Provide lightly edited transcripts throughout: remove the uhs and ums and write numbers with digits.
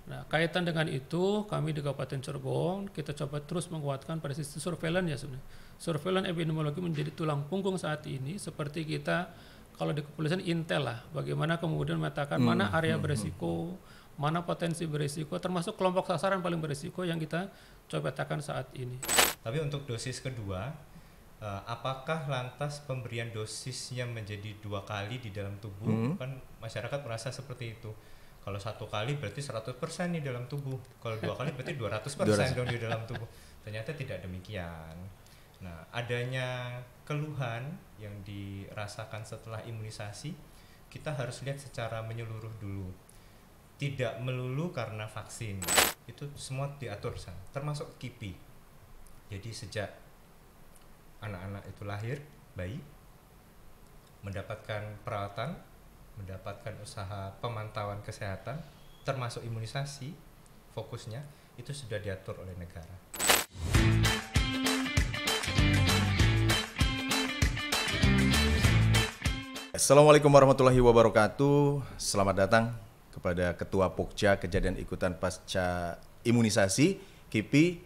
Nah, kaitan dengan itu, kami di Kabupaten Cirebon kita coba terus menguatkan pada sisi surveillance ya sebenarnya. Surveillance epidemiologi menjadi tulang punggung saat ini, seperti kita kalau di kepolisian intel lah, bagaimana kemudian memetakan mana area berisiko, mana potensi berisiko, termasuk kelompok sasaran paling berisiko yang kita coba petakan saat ini. Tapi untuk dosis kedua, apakah lantas pemberian dosisnya menjadi 2 kali di dalam tubuh? Kan masyarakat merasa seperti itu. Kalau 1 kali berarti 100% di dalam tubuh. Kalau 2 kali berarti 200% dong di dalam tubuh. Ternyata tidak demikian. Nah, adanya keluhan yang dirasakan setelah imunisasi, kita harus lihat secara menyeluruh dulu. Tidak melulu karena vaksin. Itu semua diatur sana, termasuk KIPI. Jadi sejak anak-anak itu lahir, bayi, mendapatkan perawatan, mendapatkan usaha pemantauan kesehatan, termasuk imunisasi, fokusnya itu sudah diatur oleh negara. Assalamualaikum warahmatullahi wabarakatuh. Selamat datang kepada Ketua Pokja Kejadian Ikutan Pasca Imunisasi KIPI,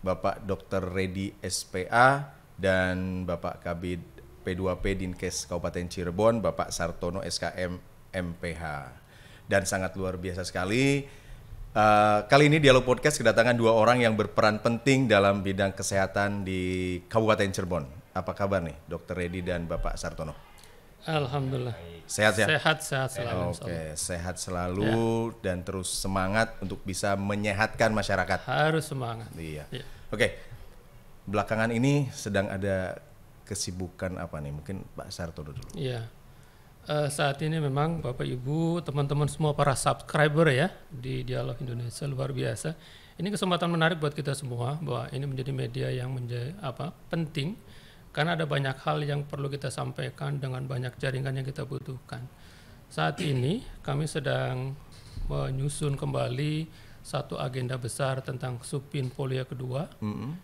Bapak Dr. Reddy SPA dan Bapak Kabid P2P Dinkes Kabupaten Cirebon, Bapak Sartono SKM MPH. Dan sangat luar biasa sekali, kali ini Dialog Podcast kedatangan 2 orang yang berperan penting dalam bidang kesehatan di Kabupaten Cirebon. Apa kabar nih Dr. Reddy dan Bapak Sartono? Alhamdulillah. Sehat ya? Sehat selalu. Oke, sehat selalu dan terus semangat untuk bisa menyehatkan masyarakat. Harus semangat. Iya. Ya. Oke, belakangan ini sedang ada kesibukan apa nih? Mungkin Pak Sartono dulu. Iya. Saat ini memang Bapak Ibu, teman-teman semua para subscriber ya di Dialog Indonesia luar biasa. Ini kesempatan menarik buat kita semua bahwa ini menjadi media yang penting karena ada banyak hal yang perlu kita sampaikan dengan banyak jaringan yang kita butuhkan. Saat ini kami sedang menyusun kembali satu agenda besar tentang Supin Polio kedua.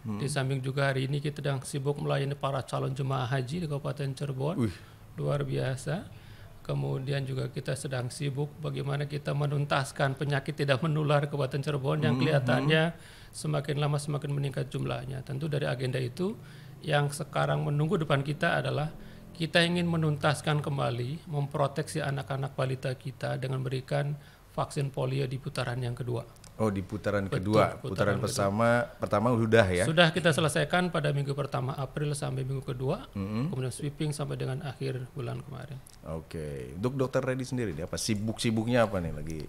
Di samping juga hari ini kita sedang sibuk melayani para calon jemaah haji di Kabupaten Cirebon. Luar biasa. Kemudian juga kita sedang sibuk bagaimana kita menuntaskan penyakit tidak menular Kabupaten Cirebon yang kelihatannya semakin lama semakin meningkat jumlahnya. Tentu dari agenda itu yang sekarang menunggu depan kita adalah kita ingin menuntaskan kembali, memproteksi anak-anak balita kita dengan memberikan vaksin polio di putaran yang kedua. Oh, di putaran Betul, kedua. Putaran pertama sudah ya? Sudah kita selesaikan pada minggu pertama April sampai minggu kedua, kemudian sweeping sampai dengan akhir bulan kemarin. Oke. Untuk Dr. Reddy sendiri, apa sibuk-sibuknya apa nih lagi?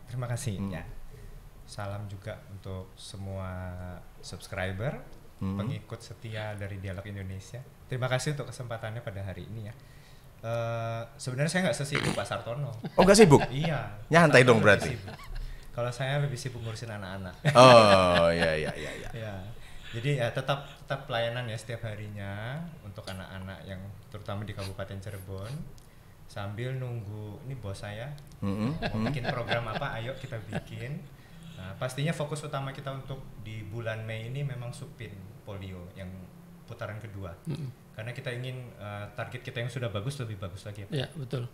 Terima kasih ya. Salam juga untuk semua subscriber, pengikut setia dari Dialog Indonesia. Terima kasih untuk kesempatannya pada hari ini ya. Sebenarnya saya nggak sesibuk Pak Sartono. Oh, nggak sibuk? Iya. Nyantai dong berarti. Kalau saya lebih sibuk ngurusin anak-anak. Oh, ya. Ya. Jadi ya tetap pelayanan ya setiap harinya untuk anak-anak yang terutama di Kabupaten Cirebon. Sambil nunggu ini bos saya mau bikin program apa, ayo kita bikin. Nah, pastinya fokus utama kita untuk di bulan Mei ini memang Supin Polio yang putaran kedua. Karena kita ingin target kita yang sudah bagus lebih bagus lagi. Ya, betul.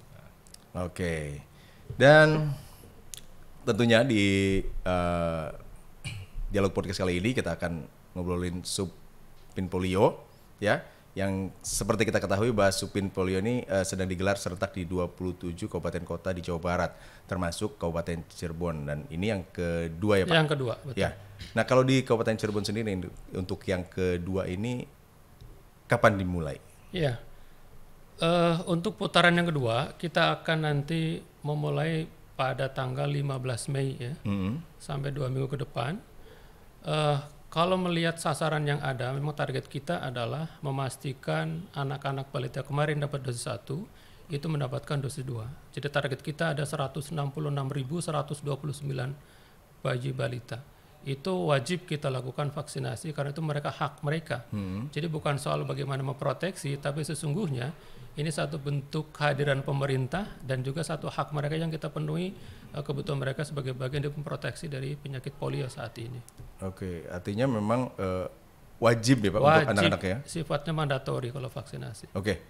Oke. Dan tentunya di Dialog Podcast kali ini kita akan ngobrolin Supin Polio ya, yang seperti kita ketahui bahwa Supin Polio ini sedang digelar serentak di 27 kabupaten kota di Jawa Barat, termasuk Kabupaten Cirebon, dan ini yang kedua ya Pak? Yang kedua, betul. Ya. Nah, kalau di Kabupaten Cirebon sendiri untuk yang kedua ini kapan dimulai? Ya. Untuk putaran yang kedua kita akan nanti memulai pada tanggal 15 Mei ya, sampai 2 minggu ke depan. Kalau melihat sasaran yang ada, memang target kita adalah memastikan anak-anak balita kemarin dapat dosis 1, itu mendapatkan dosis 2. Jadi target kita ada 166.129 bayi balita. Itu wajib kita lakukan vaksinasi karena itu hak mereka. Jadi bukan soal bagaimana memproteksi, tapi sesungguhnya ini satu bentuk kehadiran pemerintah dan juga satu hak mereka yang kita penuhi kebutuhan mereka sebagai bagian dari memproteksi dari penyakit polio saat ini. Oke, artinya memang wajib ya Pak wajib, untuk anak-anak ya? Sifatnya mandatori kalau vaksinasi. Oke.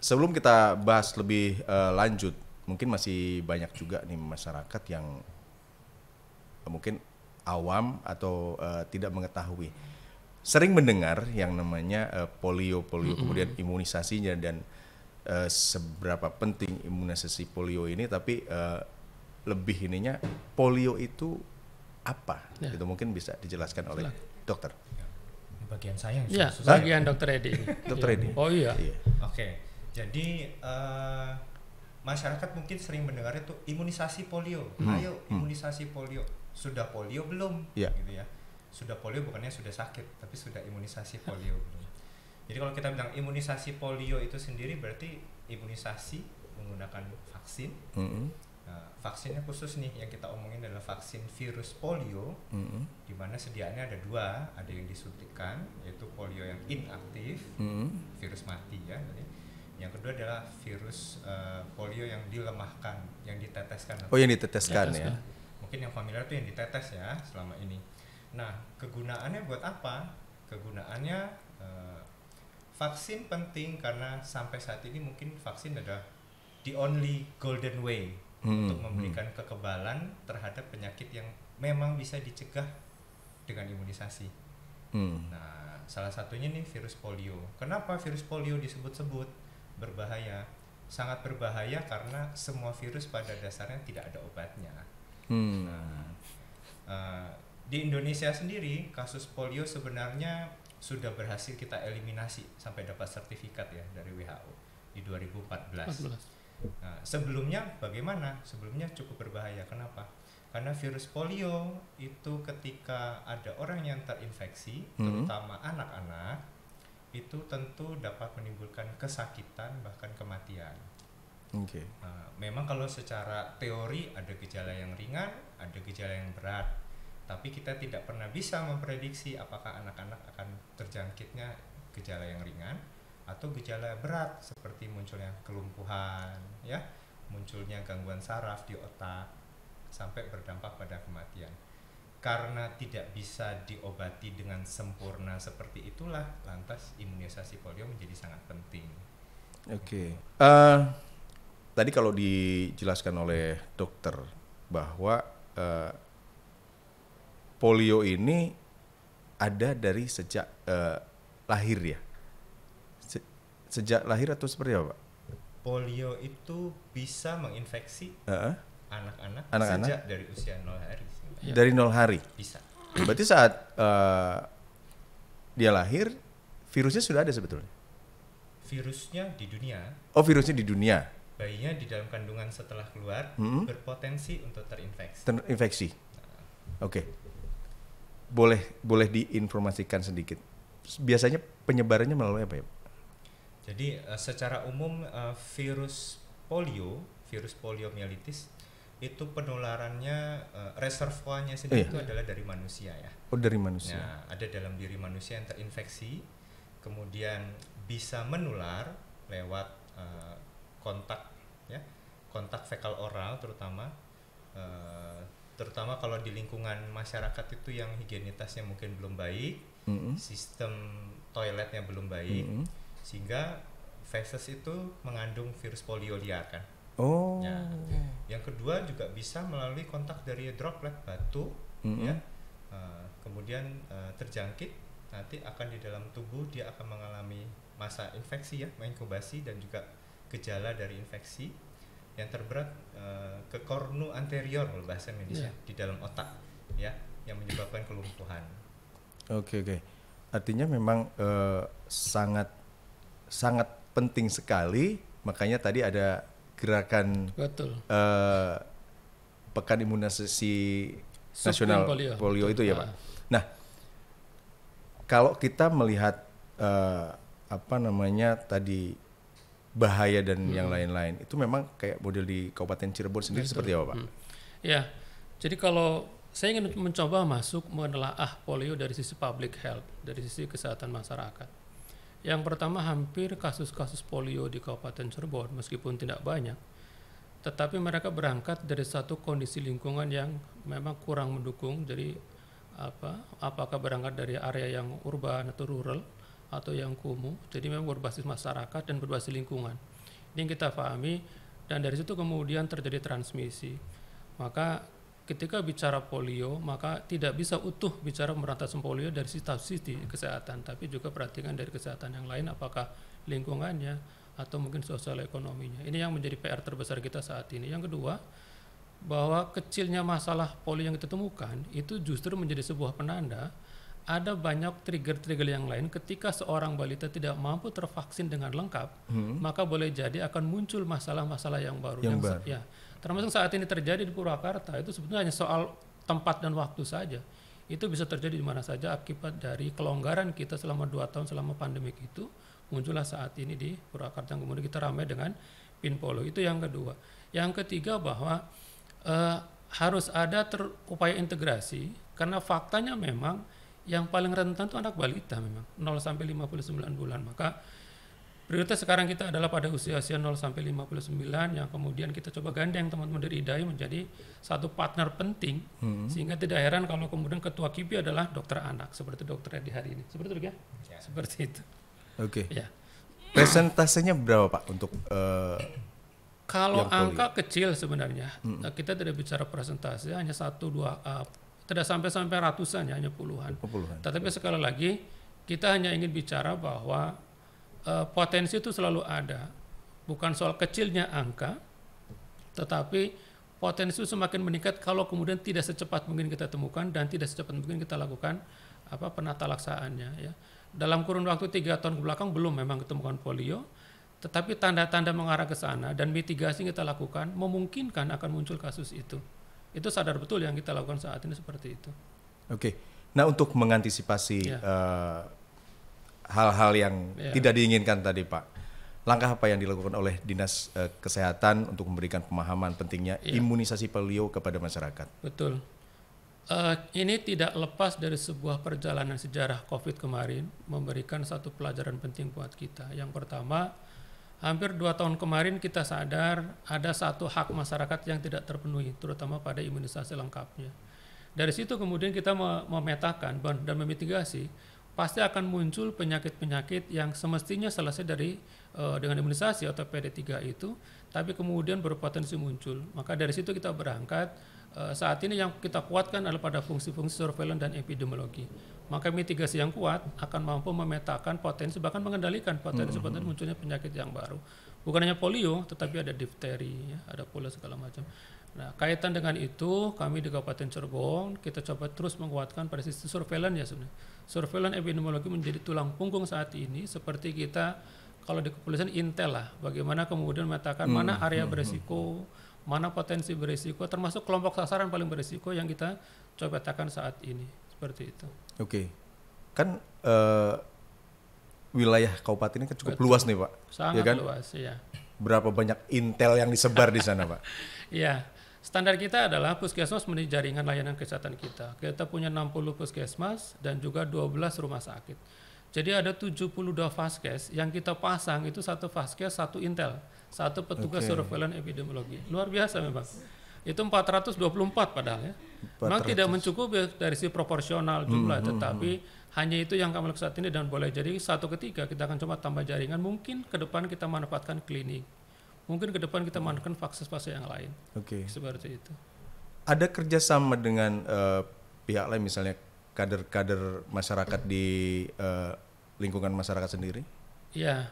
Sebelum kita bahas lebih lanjut mungkin masih banyak juga nih masyarakat yang mungkin awam atau tidak mengetahui. Sering mendengar yang namanya polio, kemudian imunisasinya dan seberapa penting imunisasi polio ini, tapi lebih ininya polio itu apa? Ya. Itu mungkin bisa dijelaskan oleh dokter. Bagian saya yang Ya, susah. bagian Dokter Edi. Dokter Edi. Oh iya. Oke, jadi masyarakat mungkin sering mendengar itu imunisasi polio. Ayo imunisasi polio. Sudah polio belum? Iya. Gitu ya. Sudah polio bukannya sudah sakit, tapi sudah imunisasi polio belum. Jadi kalau kita bilang imunisasi polio itu sendiri berarti imunisasi menggunakan vaksin. Nah, vaksinnya khusus nih yang kita omongin adalah vaksin virus polio, di mana sediaannya ada dua, ada yang disuntikan yaitu polio yang inaktif, virus mati ya. Yang kedua adalah virus polio yang dilemahkan, yang diteteskan. Oh, yang diteteskan ya. Mungkin yang familiar itu yang ditetes ya selama ini. Nah, kegunaannya buat apa? Kegunaannya vaksin penting karena sampai saat ini mungkin vaksin adalah the only golden way untuk memberikan kekebalan terhadap penyakit yang memang bisa dicegah dengan imunisasi. Nah, salah satunya nih virus polio. Kenapa virus polio disebut-sebut berbahaya? Sangat berbahaya karena semua virus pada dasarnya tidak ada obatnya. Di Indonesia sendiri kasus polio sebenarnya sudah berhasil kita eliminasi sampai dapat sertifikat ya dari WHO di 2014. Nah, sebelumnya bagaimana? Sebelumnya cukup berbahaya. Kenapa? Karena virus polio itu ketika ada orang yang terinfeksi, terutama anak-anak, itu tentu dapat menimbulkan kesakitan bahkan kematian. Nah, memang kalau secara teori ada gejala yang ringan, ada gejala yang berat, tapi kita tidak pernah bisa memprediksi apakah anak-anak akan terjangkitnya gejala yang ringan atau gejala berat seperti munculnya kelumpuhan, ya, munculnya gangguan saraf di otak sampai berdampak pada kematian. Karena tidak bisa diobati dengan sempurna seperti itulah, lantas imunisasi polio menjadi sangat penting. Tadi kalau dijelaskan oleh dokter bahwa polio ini ada dari sejak lahir ya. Sejak lahir atau seperti apa, Pak? Polio itu bisa menginfeksi anak-anak sejak dari usia 0 hari. Dari 0 hari? Bisa. Berarti saat dia lahir, virusnya sudah ada sebetulnya? Virusnya di dunia. Oh, virusnya di dunia? Bayinya di dalam kandungan setelah keluar berpotensi untuk terinfeksi. Terinfeksi? Oke. Boleh diinformasikan sedikit. Biasanya penyebarannya melalui apa ya? Jadi secara umum virus poliomyelitis itu penularannya reservoirnya sendiri itu adalah dari manusia ya. Oh, dari manusia. Nah, ada dalam diri manusia yang terinfeksi, kemudian bisa menular lewat kontak ya, kontak fekal oral terutama kalau di lingkungan masyarakat itu yang higienitasnya mungkin belum baik, sistem toiletnya belum baik, sehingga feses itu mengandung virus polio liar kan. Oh. Ya. Yang kedua juga bisa melalui kontak dari droplet batu, ya, kemudian terjangkit, nanti akan di dalam tubuh dia akan mengalami masa infeksi ya, menginkubasi dan juga gejala dari infeksi yang terberat ke kornu anterior bahasa medisnya di dalam otak ya, yang menyebabkan kelumpuhan. Oke. Artinya memang sangat penting sekali, makanya tadi ada gerakan Pekan Imunisasi Nasional Polio itu ya, Pak. Nah, kalau kita melihat tadi bahaya dan yang lain-lain, itu memang kayak model di Kabupaten Cirebon sendiri seperti apa, Pak? Ya, jadi kalau saya ingin mencoba masuk menelaah polio dari sisi public health, dari sisi kesehatan masyarakat. Yang pertama, hampir kasus-kasus polio di Kabupaten Cirebon meskipun tidak banyak, tetapi mereka berangkat dari satu kondisi lingkungan yang memang kurang mendukung. Jadi apakah berangkat dari area yang urban atau rural atau yang kumuh. Jadi memang berbasis masyarakat dan berbasis lingkungan. Ini yang kita pahami dan dari situ kemudian terjadi transmisi. Maka ketika bicara polio, maka tidak bisa utuh bicara pemberantasan polio dari sisi kesehatan, tapi juga perhatikan dari kesehatan yang lain, apakah lingkungannya atau mungkin sosial ekonominya. Ini yang menjadi PR terbesar kita saat ini. Yang kedua, bahwa kecilnya masalah polio yang kita temukan itu justru menjadi sebuah penanda ada banyak trigger-trigger yang lain. Ketika seorang balita tidak mampu tervaksin dengan lengkap, maka boleh jadi akan muncul masalah-masalah yang baru. Ya, termasuk saat ini terjadi di Purwakarta, itu sebetulnya hanya soal tempat dan waktu saja. Itu bisa terjadi di mana saja akibat dari kelonggaran kita selama 2 tahun selama pandemik itu, muncullah saat ini di Purwakarta yang kemudian kita ramai dengan pin polio. Itu yang kedua. Yang ketiga bahwa harus ada upaya integrasi, karena faktanya memang yang paling rentan itu anak balita memang 0 sampai 59 bulan. Maka prioritas sekarang kita adalah pada usia-usia 0 sampai 59 yang kemudian kita coba gandeng teman-teman dari IDAI menjadi satu partner penting, sehingga tidak heran kalau kemudian ketua KIPI adalah dokter anak seperti dokter Edi hari ini. Seperti itu ya? Seperti itu. Oke. Ya. Presentasenya berapa Pak untuk kalau angka kecil sebenarnya, kita tidak bicara presentasi, hanya 1-2, tidak sampai ratusan, ya, hanya puluhan. Tetapi sekali lagi, kita hanya ingin bicara bahwa potensi itu selalu ada. Bukan soal kecilnya angka, tetapi potensi itu semakin meningkat kalau kemudian tidak secepat mungkin kita temukan dan tidak secepat mungkin kita lakukan penata laksanaannya. Ya. Dalam kurun waktu 3 tahun kebelakang belum memang ditemukan polio, tetapi tanda-tanda mengarah ke sana dan mitigasi yang kita lakukan memungkinkan akan muncul kasus itu. Itu sadar betul yang kita lakukan saat ini seperti itu. Oke. Nah, untuk mengantisipasi hal-hal yang tidak diinginkan tadi Pak, langkah apa yang dilakukan oleh Dinas Kesehatan untuk memberikan pemahaman pentingnya imunisasi polio kepada masyarakat? Betul. Ini tidak lepas dari sebuah perjalanan sejarah COVID kemarin, memberikan satu pelajaran penting buat kita. Yang pertama, hampir 2 tahun kemarin kita sadar ada satu hak masyarakat yang tidak terpenuhi, terutama pada imunisasi lengkapnya. Dari situ kemudian kita memetakan dan memitigasi, pasti akan muncul penyakit-penyakit yang semestinya selesai dengan imunisasi atau PD3 itu, tapi kemudian berpotensi muncul. Maka dari situ kita berangkat, saat ini yang kita kuatkan adalah pada fungsi-fungsi surveillance dan epidemiologi. Maka mitigasi yang kuat akan mampu memetakan potensi, bahkan mengendalikan potensi munculnya penyakit yang baru. Bukan hanya polio, tetapi ada difteri, ya, ada polio segala macam. Nah, kaitan dengan itu, kami di Kabupaten Cirebon, kita coba terus menguatkan pada sisi surveillance ya sebenarnya. Surveillance epidemiologi menjadi tulang punggung saat ini, seperti kita kalau di kepolisian intel lah, bagaimana kemudian memetakan mana area berisiko, mana potensi berisiko, termasuk kelompok sasaran paling berisiko yang kita coba petakan saat ini. Seperti itu. Oke. Kan wilayah kabupaten ini kan cukup luas nih Pak. Sangat ya kan? Luas, ya. Berapa banyak intel yang disebar di sana Pak? Ya, standar kita adalah puskesmas menjadi jaringan layanan kesehatan kita. Kita punya 60 puskesmas dan juga 12 rumah sakit. Jadi ada 72 vaskes yang kita pasang, itu satu vaskes, satu intel, satu petugas surveillance epidemiologi. Luar biasa memang. Itu 424 padahal ya. Memang tidak mencukupi dari sisi proporsional jumlah, tetapi hanya itu yang kami lakukan saat ini, dan boleh jadi satu ketika kita akan coba tambah jaringan, mungkin ke depan kita manfaatkan klinik, mungkin ke depan kita manfaatkan vaksin-vaksin yang lain. Seperti itu. Ada kerjasama dengan pihak lain, misalnya kader-kader masyarakat di lingkungan masyarakat sendiri? Ya,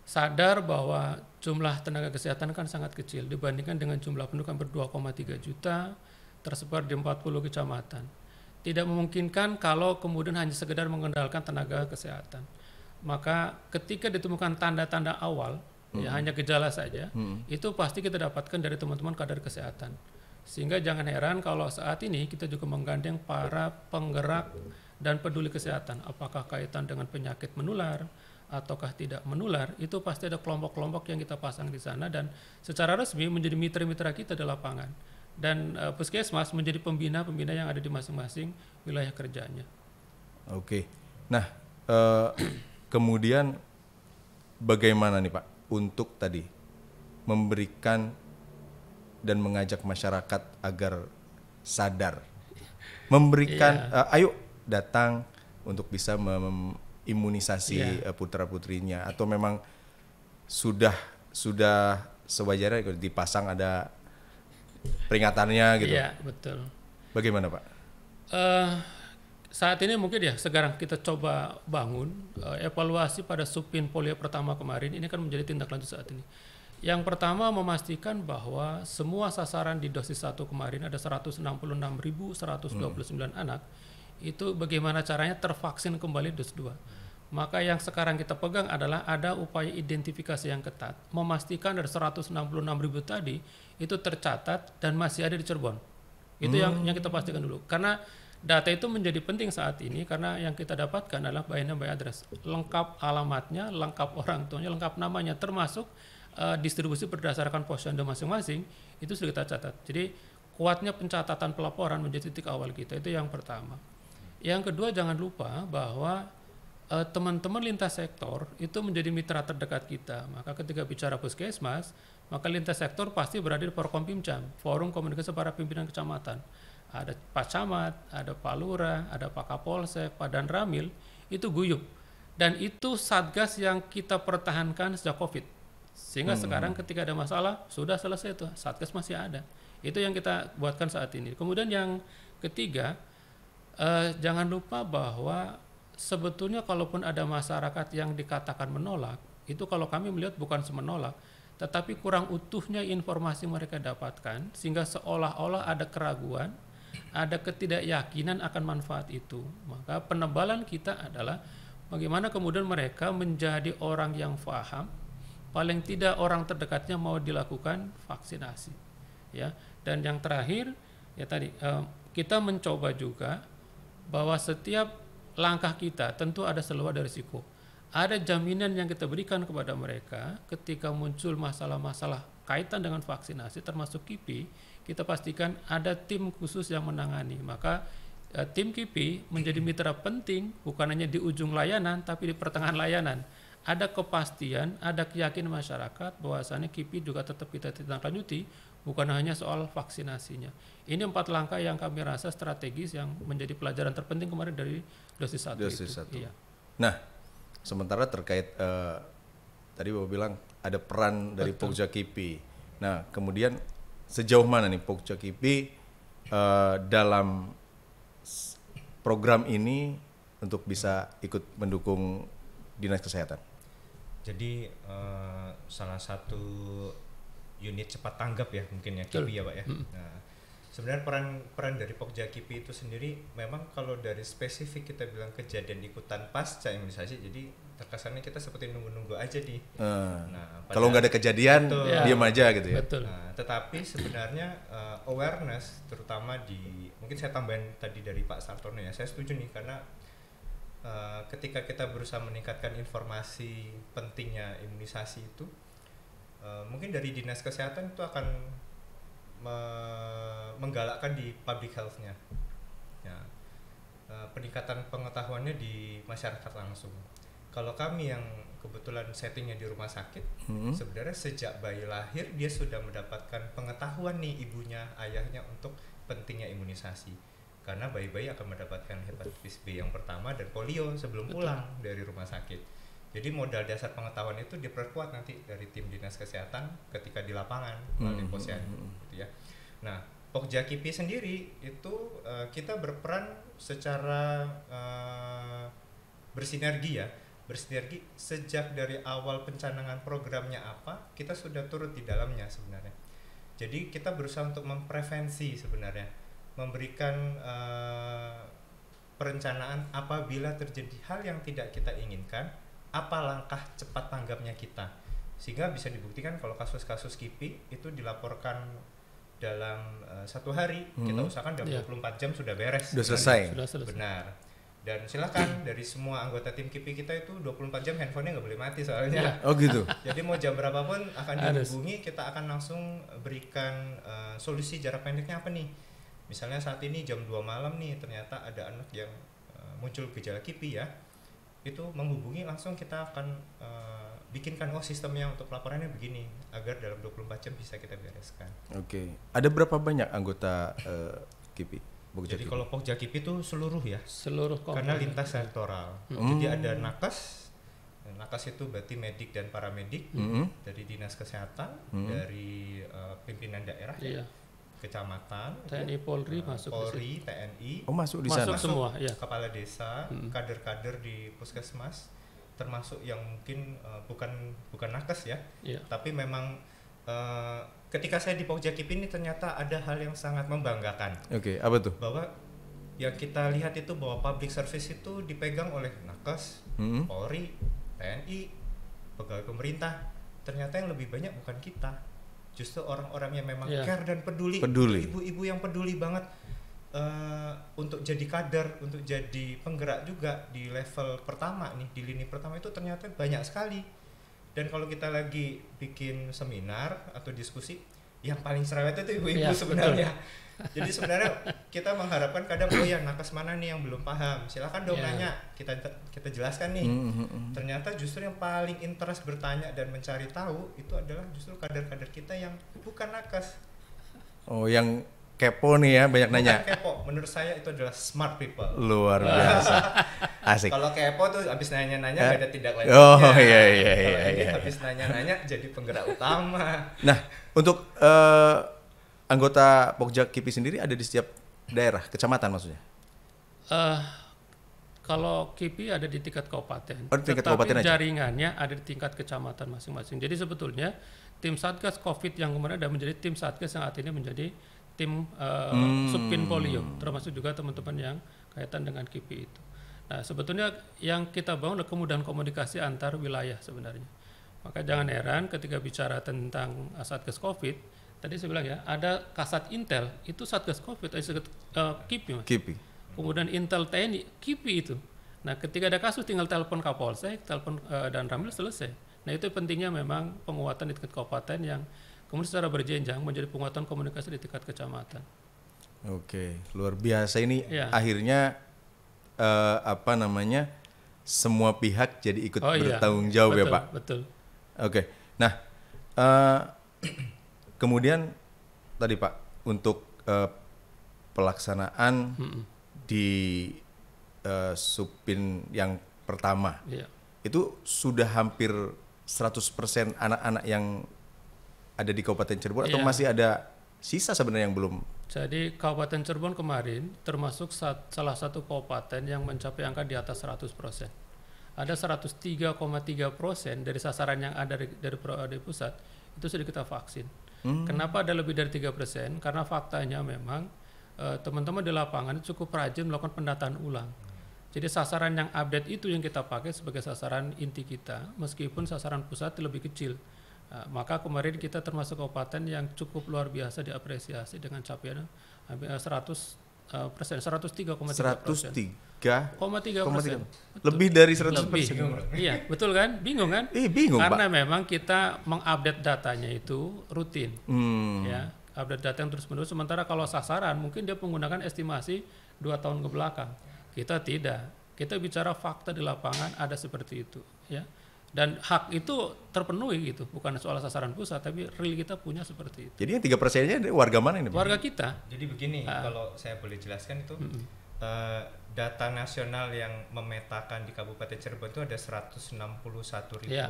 sadar bahwa jumlah tenaga kesehatan kan sangat kecil dibandingkan dengan jumlah penduduk hampir 2,3 juta tersebar di 40 kecamatan. Tidak memungkinkan kalau kemudian hanya sekedar mengandalkan tenaga kesehatan. Maka ketika ditemukan tanda-tanda awal, ya hanya gejala saja, itu pasti kita dapatkan dari teman-teman kader kesehatan. Sehingga jangan heran kalau saat ini kita juga menggandeng para penggerak dan peduli kesehatan, apakah kaitan dengan penyakit menular ataukah tidak menular, itu pasti ada kelompok-kelompok yang kita pasang di sana dan secara resmi menjadi mitra-mitra kita di lapangan. Dan puskesmas menjadi pembina-pembina yang ada di masing-masing wilayah kerjanya. Oke. Nah, kemudian bagaimana nih Pak untuk tadi memberikan dan mengajak masyarakat agar sadar, memberikan ayo datang untuk bisa imunisasi putra-putrinya, atau memang sudah sewajarnya dipasang ada peringatannya gitu. Iya, betul. Bagaimana Pak? Saat ini mungkin ya sekarang kita coba bangun evaluasi pada Supin Polio pertama kemarin, ini kan menjadi tindak lanjut saat ini. Yang pertama memastikan bahwa semua sasaran di dosis 1 kemarin ada 166.129 anak, itu bagaimana caranya tervaksin kembali dosis 2. Maka yang sekarang kita pegang adalah ada upaya identifikasi yang ketat, memastikan dari 166.000 tadi itu tercatat dan masih ada di Cirebon. Itu yang kita pastikan dulu. Karena data itu menjadi penting saat ini karena yang kita dapatkan adalah by name by address, lengkap alamatnya, lengkap orang tuanya, lengkap namanya, termasuk distribusi berdasarkan posyandu masing-masing itu sudah kita catat. Jadi kuatnya pencatatan pelaporan menjadi titik awal kita, itu yang pertama. Yang kedua, jangan lupa bahwa teman-teman lintas sektor itu menjadi mitra terdekat kita. Maka ketika bicara puskesmas, maka lintas sektor pasti berada di Forkompimcam, Forum Komunikasi Para Pimpinan Kecamatan. Ada Pak Camat, ada Pak Lurah, ada Pak Kapolsek, Pak Danramil, itu guyup. Dan itu satgas yang kita pertahankan sejak COVID. Sehingga sekarang ketika ada masalah, sudah selesai itu, satgas masih ada. Itu yang kita buatkan saat ini. Kemudian yang ketiga, jangan lupa bahwa sebetulnya kalaupun ada masyarakat yang dikatakan menolak, itu kalau kami melihat bukan semenolak, tetapi kurang utuhnya informasi mereka dapatkan, sehingga seolah-olah ada keraguan, ada ketidakyakinan akan manfaat itu. Maka penebalan kita adalah bagaimana kemudian mereka menjadi orang yang paham, paling tidak orang terdekatnya mau dilakukan vaksinasi, ya. Dan yang terakhir, ya tadi kita mencoba juga bahwa setiap langkah kita tentu ada seluruh dari risiko. Ada jaminan yang kita berikan kepada mereka ketika muncul masalah-masalah kaitan dengan vaksinasi, termasuk KIPI, kita pastikan ada tim khusus yang menangani. Maka tim KIPI menjadi mitra penting bukan hanya di ujung layanan, tapi di pertengahan layanan. Ada kepastian, ada keyakinan masyarakat bahwasannya KIPI juga tetap kita tindak lanjuti, bukan hanya soal vaksinasinya. Ini 4 langkah yang kami rasa strategis yang menjadi pelajaran terpenting kemarin dari dosis 1 itu. Iya. Nah, sementara terkait tadi Bapak bilang ada peran dari Pokja KIPI. Nah, kemudian sejauh mana nih Pokja KIPI dalam program ini untuk bisa ikut mendukung Dinas Kesehatan? Jadi salah satu unit cepat tanggap ya mungkin ya KIPI ya Pak ya. Nah, sebenarnya peran dari Pokja KIPI itu sendiri memang kalau dari spesifik kita bilang kejadian ikutan pasca imunisasi, jadi terkesannya kita seperti nunggu-nunggu aja di. Nah, kalau nggak ada kejadian, diam aja gitu ya. Betul. Nah, tetapi sebenarnya awareness terutama di, mungkin saya tambahin tadi dari Pak Sartono ya, saya setuju nih karena ketika kita berusaha meningkatkan informasi pentingnya imunisasi itu, mungkin dari Dinas Kesehatan itu akan menggalakkan di public health-nya, ya, peningkatan pengetahuannya di masyarakat langsung. Kalau kami yang kebetulan settingnya di rumah sakit, sebenarnya sejak bayi lahir dia sudah mendapatkan pengetahuan nih ibunya, ayahnya untuk pentingnya imunisasi. Karena bayi-bayi akan mendapatkan hepatitis B yang pertama dan polio sebelum pulang dari rumah sakit. Jadi modal dasar pengetahuan itu diperkuat nanti dari tim Dinas Kesehatan ketika di lapangan melalui posyandu, gitu ya. Nah, Pokja KIPI sendiri itu kita berperan secara bersinergi ya. Bersinergi sejak dari awal pencanangan programnya apa, kita sudah turut di dalamnya sebenarnya. Jadi kita berusaha untuk memprevensi sebenarnya, memberikan perencanaan apabila terjadi hal yang tidak kita inginkan, apa langkah cepat tanggapnya kita, sehingga bisa dibuktikan kalau kasus-kasus KIPI itu dilaporkan dalam 1 hari, kita usahakan dalam 24 jam sudah beres. Sudah selesai. Benar. Dan silakan dari semua anggota tim KIPI kita itu 24 jam handphonenya nggak boleh mati soalnya. Oh gitu. Jadi mau jam berapapun akan dihubungi, kita akan langsung berikan solusi jarak pendeknya apa nih. Misalnya saat ini jam 2 malam nih ternyata ada anak yang muncul gejala KIPI ya, itu menghubungi langsung kita akan bikinkan sistemnya untuk laporannya begini agar dalam 24 jam bisa kita bereskan. Oke. Ada berapa banyak anggota KIPI? Jadi kalau Pokja KIPI itu seluruh ya, seluruh karena lintas sektoral. Jadi ada nakes, Nakes itu berarti medik dan paramedik dari dinas kesehatan, dari pimpinan daerah, Iya. kecamatan, TNI, Polri masuk di situ. Polri, TNI, Oh, masuk di Masuk sana. semua, ya. kepala desa, kader-kader di puskesmas, termasuk yang mungkin bukan nakes ya, Iya. tapi memang ketika saya di Pokja KIPI ini ternyata ada hal yang sangat membanggakan, Oke, apa tuh? bahwa yang kita lihat itu bahwa public service itu dipegang oleh nakes, Polri, TNI, pegawai pemerintah. Ternyata yang lebih banyak bukan kita, justru orang-orang yang memang Iya. care dan peduli. Peduli. Ibu-ibu yang peduli banget untuk jadi kader, untuk jadi penggerak juga di level pertama nih, di lini pertama itu ternyata banyak sekali. Dan kalau kita lagi bikin seminar atau diskusi, yang paling cerewet itu ibu-ibu Iya, sebenarnya. Jadi sebenarnya kita mengharapkan kadang, oh ya nakes mana nih yang belum paham, silakan dong Iya. nanya, kita jelaskan nih. Ternyata justru yang paling interest bertanya dan mencari tahu itu adalah justru kader-kader kita yang bukan nakes. Oh, yang kepo nih ya, banyak nanya. Bukan kepo, menurut saya itu adalah smart people. Luar biasa. Asik. Kalau kepo tuh habis nanya-nanya gak ada tindak lanjutnya. Oh, iya, Kalau iya, ini iya. habis nanya-nanya jadi penggerak utama. Nah, untuk anggota Pokja KIPI sendiri ada di setiap daerah, kecamatan maksudnya? Kalau KIPI ada di tingkat kabupaten, Oh, di tingkat tetapi kabupaten aja? jaringannya ada di tingkat kecamatan masing-masing. Jadi sebetulnya tim Satgas COVID yang kemarin ada menjadi tim Satgas yang saat ini menjadi tim Subpin Polio, termasuk juga teman-teman yang kaitan dengan KIPI itu. Nah, sebetulnya yang kita bangun adalah kemudahan komunikasi antar wilayah sebenarnya. Maka jangan heran ketika bicara tentang Satgas COVID, tadi saya bilang ya, ada Kasat Intel, itu Satgas COVID, KIPI Mas. KIPI. Kemudian Intel TNI, KIPI itu. Nah, ketika ada kasus tinggal telepon Kapolsek, telepon dan Ramil selesai. Nah, itu pentingnya memang penguatan di tingkat kabupaten yang kemudian secara berjenjang menjadi penguatan komunikasi di tingkat kecamatan. Oke, luar biasa ini. Iya. Akhirnya semua pihak jadi ikut Oh iya, bertanggung jawab ya betul, Pak. Betul. Oke, nah kemudian tadi Pak untuk pelaksanaan di Subpin yang pertama Iya. itu sudah hampir 100% anak-anak yang ada di Kabupaten Cirebon atau Iya. masih ada sisa sebenarnya yang belum? Jadi Kabupaten Cirebon kemarin termasuk salah satu kabupaten yang mencapai angka di atas 100%. Ada 103,3% dari sasaran yang ada dari pusat itu sudah kita vaksin. Kenapa ada lebih dari 3%? Karena faktanya memang teman-teman di lapangan cukup rajin melakukan pendataan ulang. Jadi sasaran yang update itu yang kita pakai sebagai sasaran inti kita, meskipun sasaran pusat lebih kecil. Maka kemarin kita termasuk kabupaten yang cukup luar biasa diapresiasi dengan capaian 100%, 103,3%. 103,3%. Lebih dari 100%. Iya, betul kan? Bingung kan? Bingung Karena Pak. memang kita mengupdate datanya itu rutin. Ya, update data yang terus-menerus. Sementara kalau sasaran mungkin dia menggunakan estimasi 2 tahun ke belakang. Kita tidak. Kita bicara fakta di lapangan ada seperti itu, ya. Dan hak itu terpenuhi gitu, bukan soal sasaran pusat, tapi real kita punya seperti itu. Jadi yang 3%-nya warga mana ini Pak? Warga kita. Jadi begini, kalau saya boleh jelaskan itu data nasional yang memetakan di Kabupaten Cirebon itu ada 161.800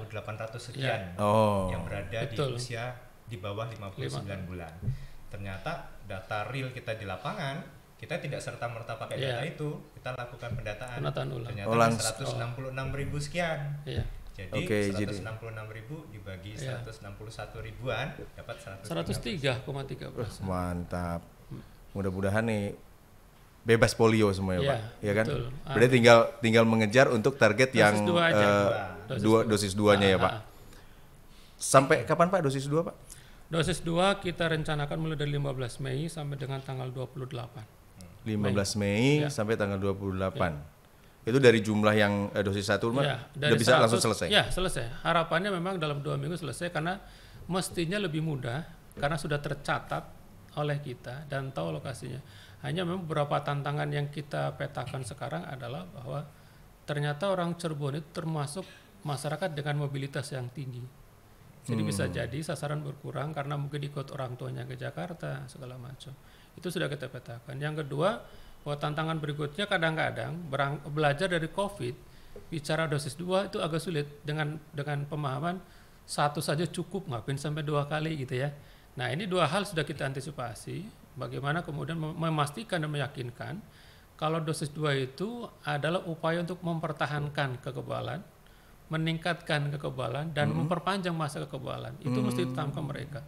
sekian Oh. yang berada Betul. di usia di bawah 59 bulan. Ternyata data real kita di lapangan kita tidak serta-merta pakai data itu, kita lakukan pendataan. Ulang. Ternyata 166.000 sekian. Iya. Jadi Oke, 166.000 dibagi 161 ribuan dapat 103,3%. Mantap. Mudah-mudahan nih bebas polio semua ya Iya, Pak. Ya kan? betul. Berarti tinggal mengejar untuk target Dosis yang 2 aja. dosis 2-nya ya Pak. Sampai kapan Pak dosis 2 Pak? Dosis 2 kita rencanakan mulai dari 15 Mei sampai dengan tanggal 28. 15 Mei sampai tanggal 28. Itu dari jumlah yang dosis 1 Ya, udah bisa langsung selesai? Ya, selesai. Harapannya memang dalam 2 minggu selesai karena mestinya lebih mudah karena sudah tercatat oleh kita dan tahu lokasinya. Hanya memang beberapa tantangan yang kita petakan sekarang adalah bahwa ternyata orang Cirebon itu termasuk masyarakat dengan mobilitas yang tinggi. Jadi bisa jadi sasaran berkurang karena mungkin ikut orang tuanya ke Jakarta segala macam. Itu sudah kita petakan. Yang kedua, bahwa tantangan berikutnya kadang-kadang belajar dari COVID, bicara dosis 2 itu agak sulit dengan pemahaman satu saja cukup, ngapain sampai 2 kali gitu ya. Nah ini 2 hal sudah kita antisipasi, bagaimana kemudian memastikan dan meyakinkan kalau dosis 2 itu adalah upaya untuk mempertahankan kekebalan, meningkatkan kekebalan dan memperpanjang masa kekebalan. Itu mesti ditanamkan mereka.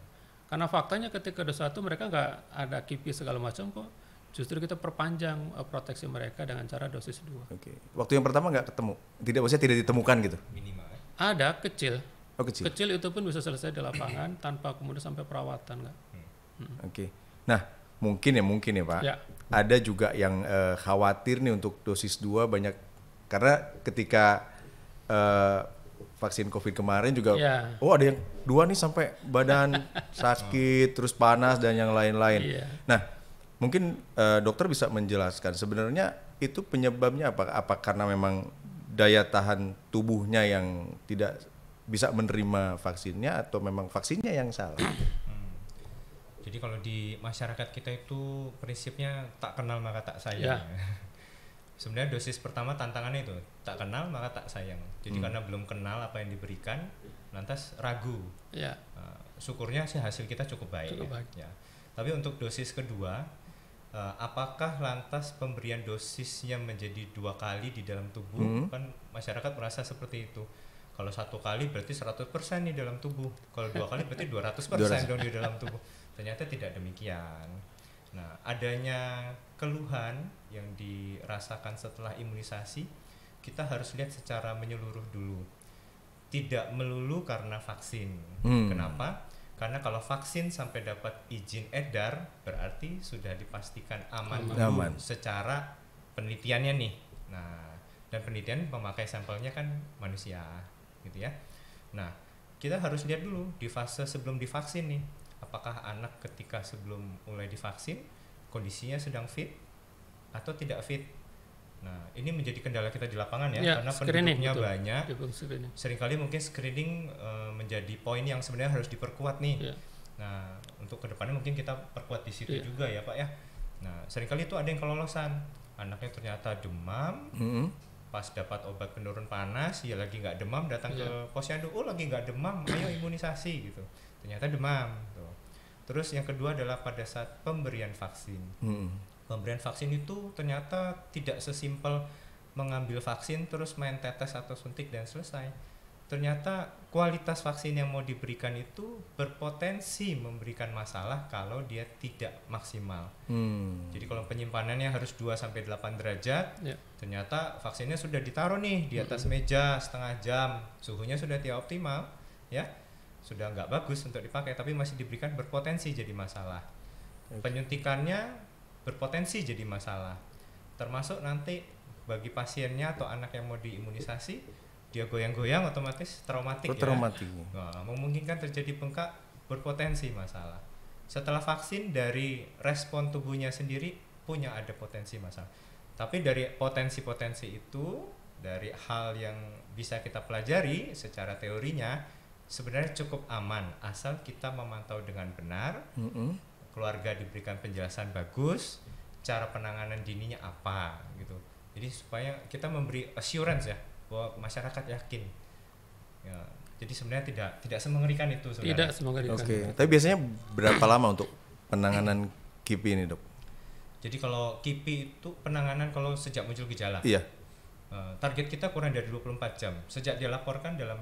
Karena faktanya ketika dosis 1 mereka nggak ada KIPI segala macam kok. Justru kita perpanjang proteksi mereka dengan cara dosis 2. Oke. Waktu yang pertama nggak ketemu, tidak ditemukan gitu. Minimal. Ada kecil. Oh kecil. Kecil itu pun bisa selesai di lapangan tanpa kemudian sampai perawatan nggak. Oke. Nah mungkin ya Pak. Ya. Ada juga yang khawatir nih untuk dosis 2 banyak karena ketika vaksin COVID kemarin juga, oh ada yang 2 nih sampai badan sakit, terus panas dan yang lain-lain. Nah mungkin dokter bisa menjelaskan sebenarnya itu penyebabnya apa? Apa karena memang daya tahan tubuhnya yang tidak bisa menerima vaksinnya atau memang vaksinnya yang salah? Jadi kalau di masyarakat kita itu prinsipnya tak kenal maka tak sayang. Sebenarnya dosis pertama tantangannya itu tak kenal maka tak sayang. Jadi karena belum kenal apa yang diberikan, lantas ragu. Syukurnya sih hasil kita cukup baik. Ya. Tapi untuk dosis kedua, apakah lantas pemberian dosisnya menjadi 2 kali di dalam tubuh? Kan masyarakat merasa seperti itu. Kalau 1 kali berarti 100% nih dalam tubuh. Kalau 2 kali berarti 200% dong di dalam tubuh. Ternyata tidak demikian. Nah, adanya keluhan yang dirasakan setelah imunisasi, kita harus lihat secara menyeluruh dulu. Tidak melulu karena vaksin. Kenapa? Karena kalau vaksin sampai dapat izin edar, berarti sudah dipastikan aman secara penelitiannya nih. Nah, dan penelitian memakai sampelnya kan manusia, gitu ya. Nah, kita harus lihat dulu di fase sebelum divaksin nih, apakah anak ketika sebelum mulai divaksin kondisinya sedang fit atau tidak fit. Nah, ini menjadi kendala kita di lapangan karena penduduknya banyak. Seringkali mungkin screening menjadi poin yang sebenarnya harus diperkuat nih. Nah, untuk kedepannya mungkin kita perkuat di situ juga ya Pak ya. Nah, seringkali itu ada yang kelolosan, anaknya ternyata demam, pas dapat obat penurun panas, ya lagi nggak demam datang ke posyandu, oh lagi nggak demam, ayo imunisasi gitu. Ternyata demam. Tuh. Terus yang kedua adalah pada saat pemberian vaksin. Pemberian vaksin itu ternyata tidak sesimpel mengambil vaksin terus main tetes atau suntik dan selesai. Ternyata kualitas vaksin yang mau diberikan itu berpotensi memberikan masalah kalau dia tidak maksimal. Jadi kalau penyimpanannya harus 2-8 derajat, ternyata vaksinnya sudah ditaruh nih di atas meja setengah jam, suhunya sudah tidak optimal, ya sudah nggak bagus untuk dipakai, tapi masih diberikan, berpotensi jadi masalah. Penyuntikannya berpotensi jadi masalah, termasuk nanti bagi pasiennya atau anak yang mau diimunisasi, dia goyang-goyang otomatis traumatik Nah, memungkinkan terjadi bengkak, berpotensi masalah. Setelah vaksin, dari respon tubuhnya sendiri punya ada potensi masalah. Tapi dari potensi-potensi itu, dari hal yang bisa kita pelajari secara teorinya, sebenarnya cukup aman asal kita memantau dengan benar. Keluarga diberikan penjelasan bagus, cara penanganan dininya apa gitu. Jadi supaya kita memberi assurance ya bahwa masyarakat yakin. Ya, jadi sebenarnya tidak semengerikan itu sebenarnya. Tidak semengerikan. Oke. Tapi biasanya berapa lama untuk penanganan KIPI ini, Dok? Jadi kalau KIPI itu penanganan kalau sejak muncul gejala. Iya. Target kita kurang dari 24 jam. Sejak dia laporkan dalam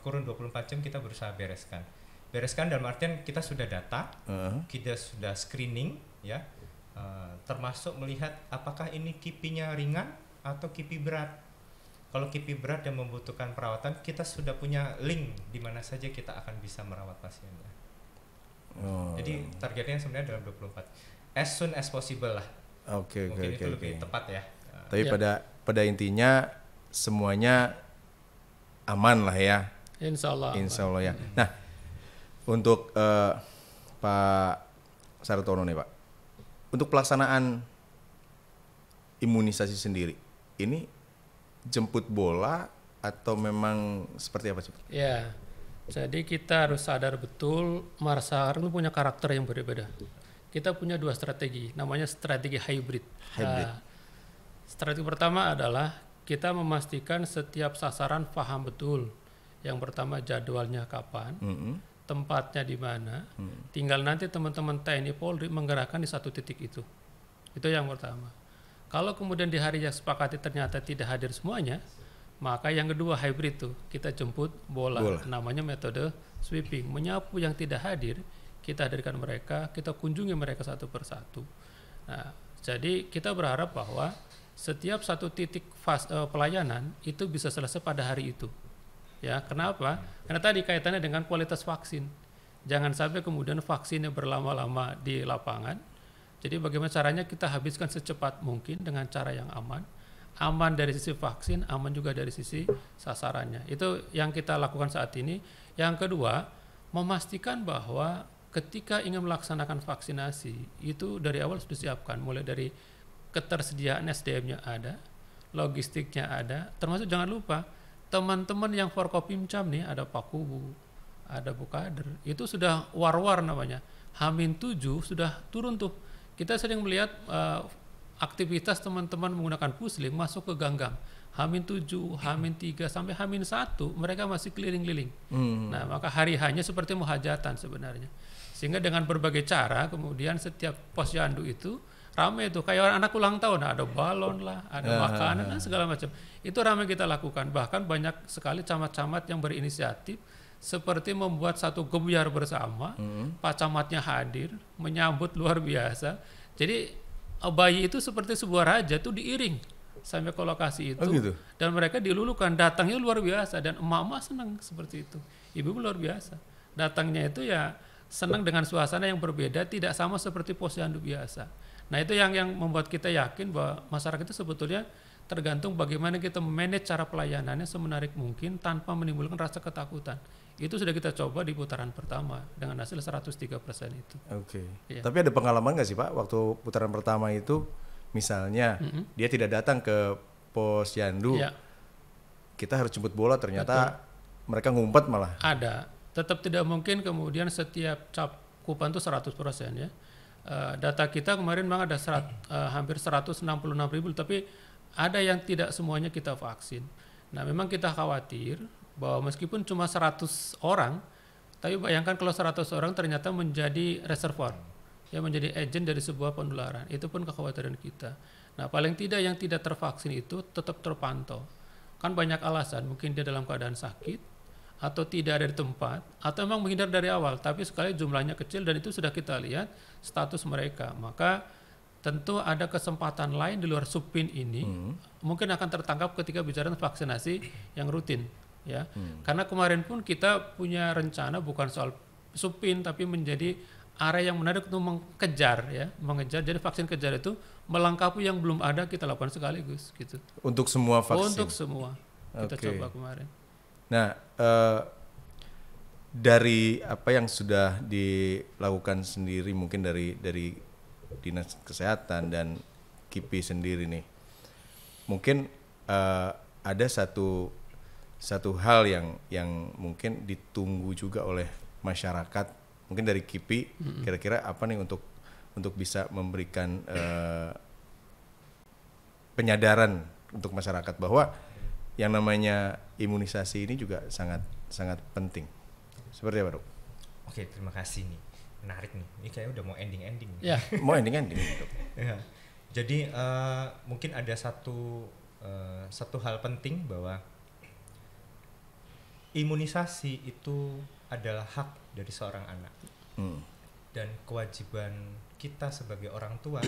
kurun 24 jam kita berusaha bereskan. Bereskan dalam artian kita sudah data, kita sudah screening ya, termasuk melihat apakah ini KIPI-nya ringan atau KIPI berat. Kalau KIPI berat dan membutuhkan perawatan, kita sudah punya link di mana saja kita akan bisa merawat pasiennya. Jadi targetnya sebenarnya dalam 24, as soon as possible lah. Mungkin itu lebih tepat ya. Tapi pada intinya semuanya aman lah ya. Insya Allah ya. Nah, untuk Pak Sartono nih Pak, untuk pelaksanaan imunisasi sendiri, ini jemput bola atau memang seperti apa sih? Ya, jadi kita harus sadar betul masyarakat itu punya karakter yang berbeda. Kita punya 2 strategi, namanya strategi hybrid. Nah, strategi pertama adalah kita memastikan setiap sasaran paham betul. Yang pertama jadwalnya kapan, tempatnya di mana. Tinggal nanti teman-teman TNI Polri menggerakkan di satu titik itu. Itu yang pertama. Kalau kemudian di hari yang sepakati ternyata tidak hadir semuanya, maka yang kedua hybrid itu kita jemput bola. Namanya metode sweeping, menyapu yang tidak hadir, kita hadirkan mereka, kita kunjungi mereka satu persatu. Nah, jadi kita berharap bahwa setiap satu titik pelayanan itu bisa selesai pada hari itu. Ya, kenapa? Karena tadi kaitannya dengan kualitas vaksin. Jangan sampai kemudian vaksinnya berlama-lama di lapangan. Jadi bagaimana caranya kita habiskan secepat mungkin dengan cara yang aman. Aman dari sisi vaksin, aman juga dari sisi sasarannya. Itu yang kita lakukan saat ini. Yang kedua, memastikan bahwa ketika ingin melaksanakan vaksinasi, itu dari awal sudah disiapkan. Mulai dari ketersediaan SDM-nya ada, logistiknya ada, termasuk jangan lupa teman-teman yang Forkopimcam nih, ada Pak Kubu, ada Bu Kader, itu sudah war-war namanya. H-7 sudah turun tuh. Kita sering melihat aktivitas teman-teman menggunakan pusling masuk ke ganggang. H-7, H-3 sampai H-1 mereka masih keliling-keliling. Nah, maka hari hanya seperti muhajatan sebenarnya. Sehingga dengan berbagai cara kemudian setiap posyandu itu ramai tuh, kayak anak ulang tahun, ada balon lah, ada makanan dan segala macam. Itu ramai kita lakukan. Bahkan banyak sekali camat-camat yang berinisiatif seperti membuat satu gebyar bersama. Pak Camatnya hadir, menyambut luar biasa. Jadi bayi itu seperti sebuah raja tuh diiring sampai ke lokasi itu. Gitu? Dan mereka dilulukan, datangnya luar biasa dan emak-emak senang seperti itu. Ibu luar biasa. Datangnya itu ya senang dengan suasana yang berbeda, tidak sama seperti posyandu biasa. Nah, itu yang membuat kita yakin bahwa masyarakat itu sebetulnya tergantung bagaimana kita manage cara pelayanannya semenarik mungkin tanpa menimbulkan rasa ketakutan. Itu sudah kita coba di putaran pertama dengan hasil 103% itu. Oke. Iya. Tapi ada pengalaman nggak sih Pak waktu putaran pertama itu, misalnya dia tidak datang ke posyandu, Iya. kita harus jemput bola, ternyata mereka ngumpet malah. Ada. Tetap tidak mungkin kemudian setiap cakupan itu 100% ya. Data kita kemarin memang ada hampir 166.000, tapi ada yang tidak semuanya kita vaksin. Nah, memang kita khawatir bahwa meskipun cuma 100 orang, tapi bayangkan kalau 100 orang ternyata menjadi reservoir, ya menjadi agen dari sebuah penularan. Itu pun kekhawatiran kita. Nah, paling tidak yang tidak tervaksin itu tetap terpantau. Kan banyak alasan, mungkin dia dalam keadaan sakit, atau tidak ada di tempat, atau memang menghindar dari awal, tapi sekali jumlahnya kecil dan itu sudah kita lihat status mereka, maka tentu ada kesempatan lain di luar supin ini mungkin akan tertangkap ketika bicara vaksinasi yang rutin, ya. Karena kemarin pun kita punya rencana bukan soal supin, tapi menjadi area yang menarik untuk mengejar, ya, mengejar. Jadi vaksin kejar itu melengkapi yang belum ada, kita lakukan sekaligus, gitu. Untuk semua vaksin? Untuk semua kita coba kemarin. Nah, dari apa yang sudah dilakukan sendiri, mungkin dari Dinas Kesehatan dan KIPI sendiri nih, mungkin ada satu hal yang mungkin ditunggu juga oleh masyarakat, mungkin dari KIPI, kira-kira apa nih untuk bisa memberikan penyadaran untuk masyarakat bahwa yang namanya imunisasi ini juga sangat penting. Seperti apa, Dok? Oke, terima kasih nih. Menarik nih. Ini kayaknya udah mau ending-ending. Ya. Mau ending-ending. Ya. Jadi mungkin ada satu hal penting bahwa imunisasi itu adalah hak dari seorang anak. Dan kewajiban kita sebagai orang tua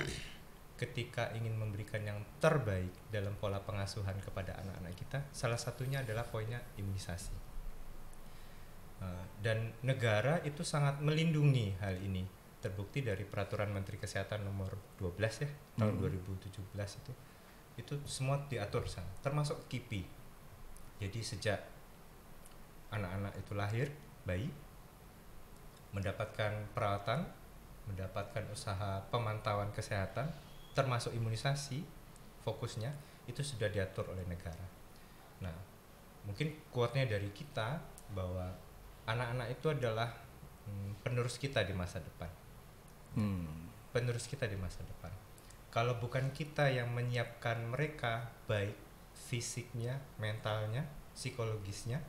ketika ingin memberikan yang terbaik dalam pola pengasuhan kepada anak-anak kita, salah satunya adalah poinnya imunisasi. Dan negara itu sangat melindungi hal ini, terbukti dari Peraturan Menteri Kesehatan nomor 12 ya tahun 2017 itu semua diatur sana, termasuk KIPI. Jadi sejak anak-anak itu lahir, bayi mendapatkan perawatan, mendapatkan usaha pemantauan kesehatan, termasuk imunisasi, fokusnya itu sudah diatur oleh negara. Nah, mungkin quote-nya dari kita bahwa anak-anak itu adalah penerus kita di masa depan. Penerus kita di masa depan. Kalau bukan kita yang menyiapkan mereka baik fisiknya, mentalnya, psikologisnya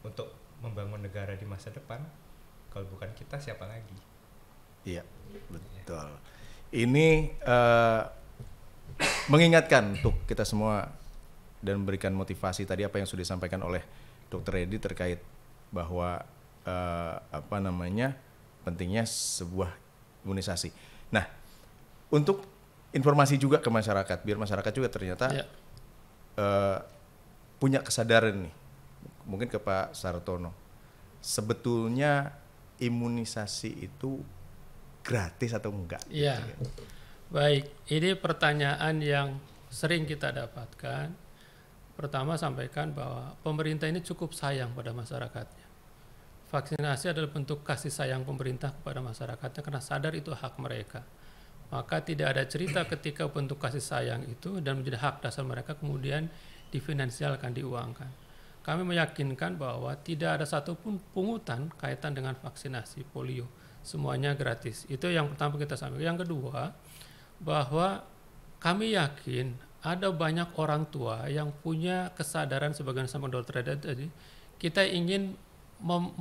untuk membangun negara di masa depan. Kalau bukan kita siapa lagi? Iya, betul. Ini mengingatkan untuk kita semua dan memberikan motivasi tadi apa yang sudah disampaikan oleh Dr. Reddy terkait bahwa pentingnya sebuah imunisasi. Nah, untuk informasi juga ke masyarakat, biar masyarakat juga ternyata punya kesadaran nih, mungkin ke Pak Sartono, sebetulnya imunisasi itu gratis atau enggak? Iya. Baik, ini pertanyaan yang sering kita dapatkan. Pertama, sampaikan bahwa pemerintah ini cukup sayang pada masyarakatnya. Vaksinasi adalah bentuk kasih sayang pemerintah kepada masyarakatnya karena sadar itu hak mereka. Maka tidak ada cerita ketika bentuk kasih sayang itu dan menjadi hak dasar mereka kemudian difinansialkan, diuangkan. Kami meyakinkan bahwa tidak ada satupun pungutan kaitan dengan vaksinasi polio. Semuanya gratis. Itu yang pertama kita sampaikan. Yang kedua, bahwa kami yakin ada banyak orang tua yang punya kesadaran sebagian sama Dr. Reda tadi. Kita ingin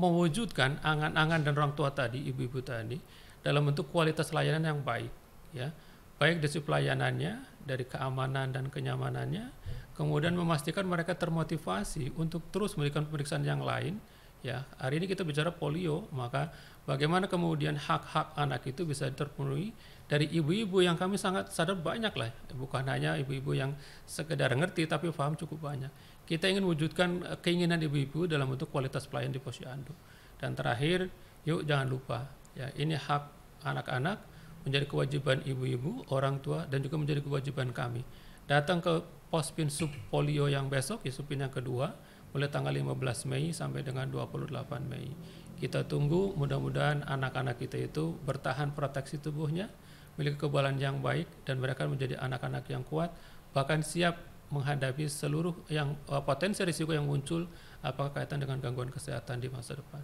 mewujudkan angan-angan dan orang tua tadi, ibu-ibu tadi, dalam bentuk kualitas layanan yang baik. Ya, baik dari pelayanannya, dari keamanan dan kenyamanannya, kemudian memastikan mereka termotivasi untuk terus memberikan pemeriksaan yang lain. Ya, hari ini kita bicara polio, maka bagaimana kemudian hak-hak anak itu bisa terpenuhi dari ibu-ibu yang kami sangat sadar banyak lah, bukan hanya ibu-ibu yang sekedar ngerti tapi paham cukup banyak. Kita ingin wujudkan keinginan ibu-ibu dalam bentuk kualitas pelayan di Posyandu. Dan terakhir, yuk jangan lupa, ya ini hak anak-anak menjadi kewajiban ibu-ibu, orang tua, dan juga menjadi kewajiban kami. Datang ke Pospin Sub Polio yang besok, ya Subpin yang kedua, mulai tanggal 15 Mei sampai dengan 28 Mei. Kita tunggu, mudah-mudahan anak-anak kita itu bertahan proteksi tubuhnya, memiliki kekebalan yang baik, dan mereka menjadi anak-anak yang kuat, bahkan siap menghadapi seluruh yang potensi risiko yang muncul apakah kaitan dengan gangguan kesehatan di masa depan.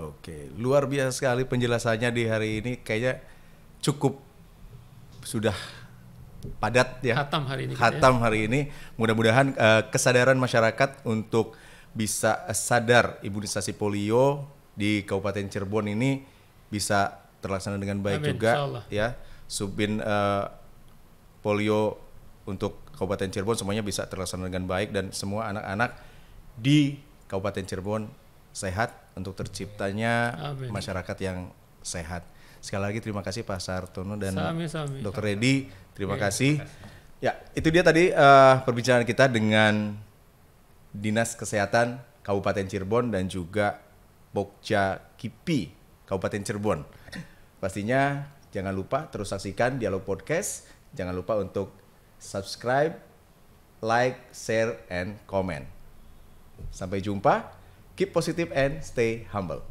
Oke, luar biasa sekali penjelasannya di hari ini, kayaknya cukup sudah padat ya. Hatam hari ini. Hatam hari ini. Mudah-mudahan kesadaran masyarakat untuk bisa sadar imunisasi polio di Kabupaten Cirebon ini bisa terlaksana dengan baik. Amin, juga ya. Subin polio untuk Kabupaten Cirebon semuanya bisa terlaksana dengan baik dan semua anak-anak di Kabupaten Cirebon sehat untuk terciptanya masyarakat yang sehat. Sekali lagi terima kasih Pak Sartono dan Dr. Reddy, terima kasih. Ya, itu dia tadi perbincangan kita dengan Dinas Kesehatan Kabupaten Cirebon dan juga Pokja KIPI Kabupaten Cirebon. Pastinya jangan lupa terus saksikan Dialog Podcast. Jangan lupa untuk subscribe, like, share, and comment. Sampai jumpa. Keep positive and stay humble.